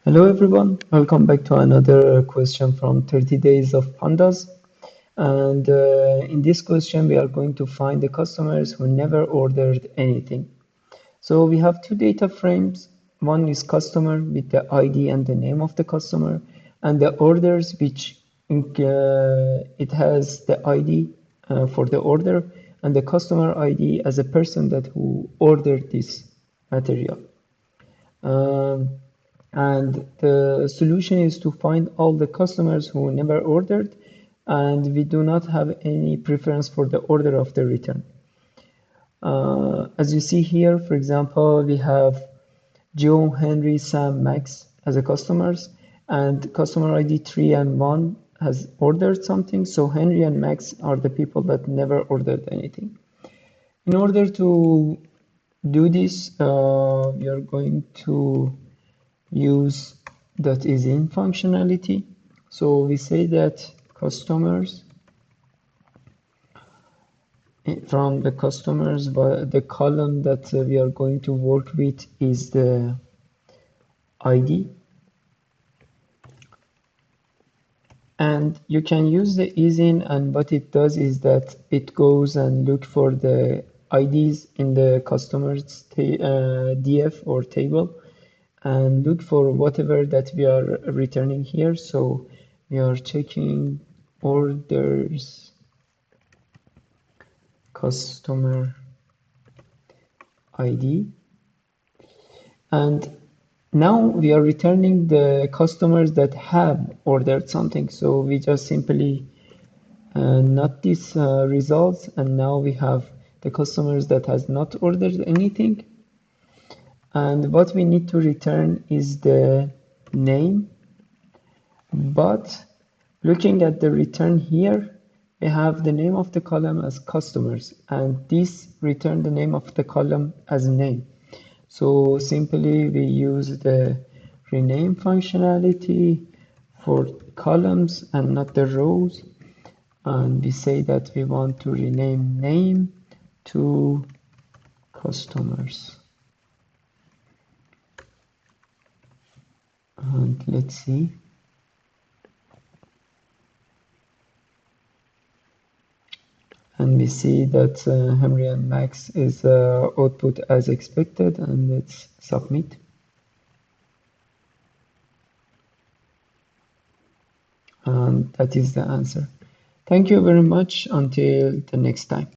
Hello everyone, welcome back to another question from 30 Days of Pandas. And in this question, we are going to find the customers who never ordered anything. So we have two data frames. One is customer with the ID and the name of the customer, and the orders which it has the ID for the order and the customer ID as a person that who ordered this material. Um, and the solution is to find all the customers who never ordered, and we do not have any preference for the order of the return. As you see here, for example, we have Joe, Henry, Sam, Max as a customers, and customer ID 3 and 1 has ordered something, so Henry and Max are the people that never ordered anything. In order to do this, we are going to use .isin functionality. So we say that customers from the customers, but the column that we are going to work with is the ID. And you can use the isin, and what it does is that it goes and look for the IDs in the customers DF or table and look for whatever that we are returning here. So we are checking orders customer ID, and now we are returning the customers that have ordered something. So we just simply not these results, and now we have the customers that has not ordered anything. And what we need to return is the name. But looking at the return here, we have the name of the column as customers, and this return the name of the column as name. So simply we use the rename functionality for columns and not the rows, and we say that we want to rename name to customers. And let's see. And we see that Henry and Max is output as expected, and let's submit. And that is the answer. Thank you very much. Until the next time.